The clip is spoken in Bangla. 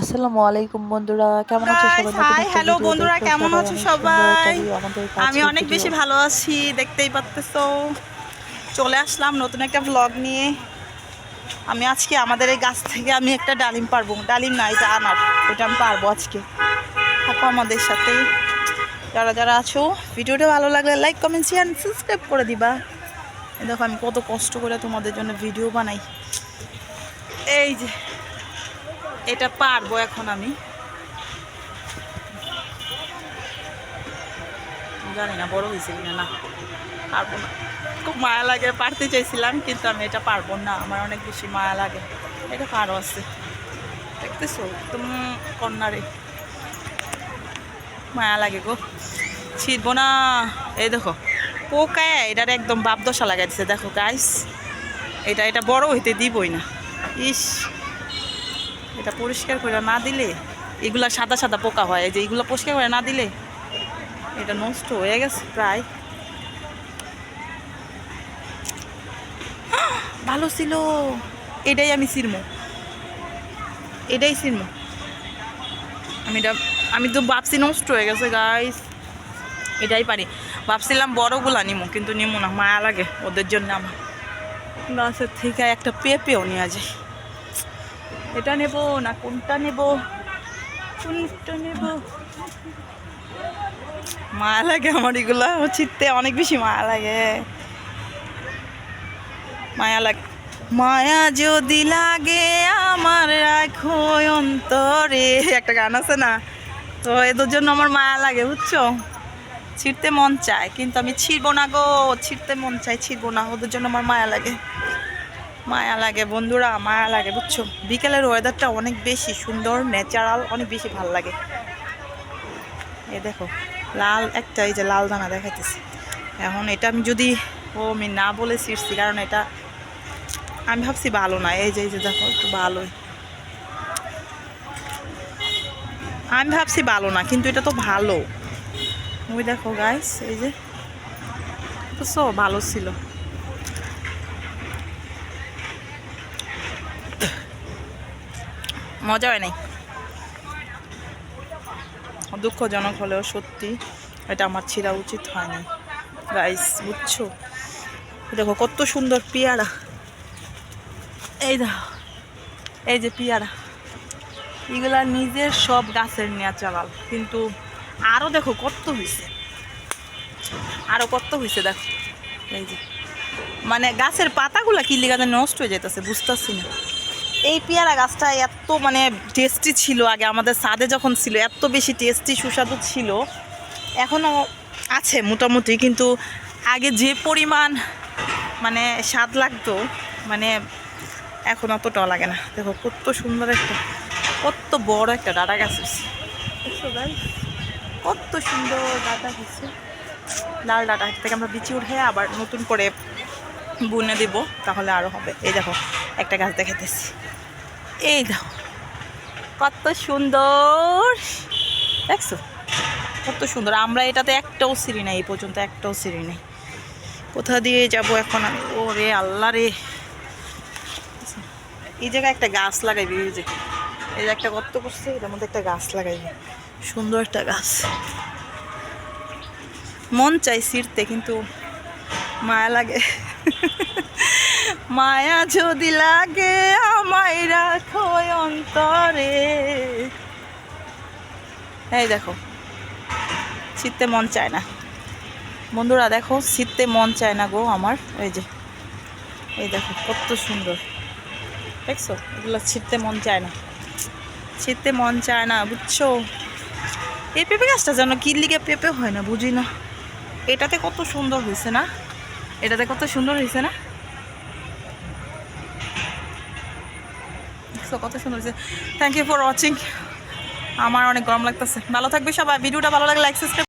আসসালামু আলাইকুম বন্ধুরা, কেমন আছো গাইস সবাই? নতুন হাই একটা হ্যালো ভিডিও বন্ধুরা, দেখতে কেমন সবাই আছো অনেক সুন্দর একটা সবাই? ভিউ, আমাদের আমি আজকের অনেক ভিডিও। বেশি ভালো আছি, দেখতেই পাচ্তেছো। চলে আসলাম নতুন একটা ব্লগ নিয়ে। আমি আজকে আমাদের এই গাছ থেকে আমি একটা ডালিম পারবো, ডালিম না এটা আনার, এটা আমি পারবো আজকে। থাকো আমাদের সাথে, যারা যারা আছো। ভিডিওটা ভালো লাগলে লাইক কমেন্ট শেয়ার সাবস্ক্রাইব করে দিবা। দেখো আমি কত কষ্ট করে তোমাদের জন্য ভিডিও বানাই। এই যে এটা পারবো এখন আমি, জানি না বড় হয়েছে কিনা, না পারবো না। খুব মায়া লাগে, পারতে চাইছিলাম কিন্তু আমি এটা পারবো না, আমার অনেক বেশি মায়া লাগে। এটা কারো আছে দেখতেছো তুমি, কন্যারে মায়া লাগে গো, ছিড়বো না। এই দেখো পোকায় এটার একদম বাপ দশা লাগাই দিচ্ছে, দেখো গাইস। এটা এটা বড় হইতে দিবই না। ইস, এটা পরিষ্কার করে না দিলে এগুলা সাদা সাদা পোকা হয়, এই যে এগুলো পরিষ্কার করে না দিলে এটা নষ্ট হয়ে গেছে প্রায়। ভালো ছিল, এটাই আমি চিরমো, এটাই চিরমো আমি। এটা আমি তো ভাবছি নষ্ট হয়ে গেছে গাইস, এটাই পারি। ভাবছিলাম বড়গুলা নিমো, কিন্তু নিমো না, মায়া লাগে ওদের জন্য। আমার গাছের থেকে একটা পেঁপেও নেওয়া যায়। এটা নেব না কোনটা নেব, কোনটা নেব, মায়া লাগে আমার এগুলা ছিটতে, অনেক বেশি মায়া লাগে, মায়া লাগে। মায়া যদি লাগে আমার রাখো অন্তরে, একটা গান আছে না? তো এদের জন্য আমার মায়া লাগে, বুঝছো। ছিঁড়তে মন চায় কিন্তু আমি ছিঁড়বো না গো, ছিঁড়তে মন চায়, ছিঁড়বো না, ওদের জন্য আমার মায়া লাগে, মায়া লাগে বন্ধুরা, মায়া লাগে, বুঝছো। বিকেলের ওয়েদারটা অনেক বেশি সুন্দর, ন্যাচারাল, অনেক বেশি ভালো লাগে। এই দেখো লাল একটা, এই যে লাল দানা দেখাইতেছি। এখন এটা আমি যদি আমি না বলে ছিঁড়ছি, কারণ এটা আমি ভাবছি ভালো না। এই যে দেখো একটু ভালোই, আমি ভাবছি ভালো না কিন্তু এটা তো ভালো। ওই দেখো গাইস, এই যে বুঝছো, ভালো ছিল। মজা হয় নাই, দুঃখজনক হলেও সত্যি এটা আমার ছিঁড়া উচিত হয়নি গাইস, বুঝছো। দেখো কত সুন্দর পেয়ারা, এই দেখো, এই যে পেয়ারা, এগুলা নিজের সব গাছের ন্যাচারাল, কিন্তু আরও দেখো কত হয়েছে, আরও কত হয়েছে দেখো। এই যে মানে গাছের পাতাগুলা কি লিগাতে নষ্ট হয়ে যেতেছে বুঝতেছি না। এই পেয়ারা গাছটা এত মানে টেস্টি ছিল আগে, আমাদের ছাদে যখন ছিল এত বেশি টেস্টি সুস্বাদু ছিল, এখনও আছে মোটামুটি, কিন্তু আগে যে পরিমাণ মানে স্বাদ লাগতো, মানে এখন অতটাও লাগে না। দেখো কত সুন্দর একটা, কত বড় একটা ডাটা গাছ হয়েছে, কত সুন্দর ডাটা হয়েছে। লাল ডাটা থেকে আমরা বিচি উঠে আবার নতুন করে বুনে দিব, তাহলে আরও হবে। এই দেখো একটা গাছ দেখাইতেছি, এই দেখো কত সুন্দর, দেখছো কত সুন্দর। আমরা এটাতে একটাও সিঁড়ি নাই, এই পর্যন্ত একটাও সিঁড়ি নেই। কোথা দিয়ে যাব এখন আমি, ও রে আল্লাহ রে। এই জায়গায় একটা গাছ লাগাইবি, এই যে এই যে একটা গর্ত করছে, এটার মধ্যে একটা গাছ লাগাইবি, সুন্দর একটা গাছ। মন চাই ছিঁড়তে, কিন্তু মায়া লাগে। মায়া যদি লাগে আমায় রাখো অন্তরে। এই দেখো ছিঁড়তে মন চায় না বন্ধুরা, দেখো ছিঁড়তে মন চায় না গো আমার। এই যে এই দেখো কত সুন্দর, দেখছো, এগুলো ছিঁড়তে মন চায় না, ছিঁড়তে মন চায় না, বুঝছো। এই পেঁপে গাছটা যেন কি লিগে পেঁপে হয় না বুঝি না। এটাতে কত সুন্দর হয়েছে না, এটাতে কত সুন্দর হয়েছে না, দেখছো কত সুন্দর হয়েছে। Thank you for watching. আমার অনেক গরম লাগতেছে, ভালো থাকবে সবাই। ভিডিওটা ভালো লাগলে লাইক সাবস্ক্রাইব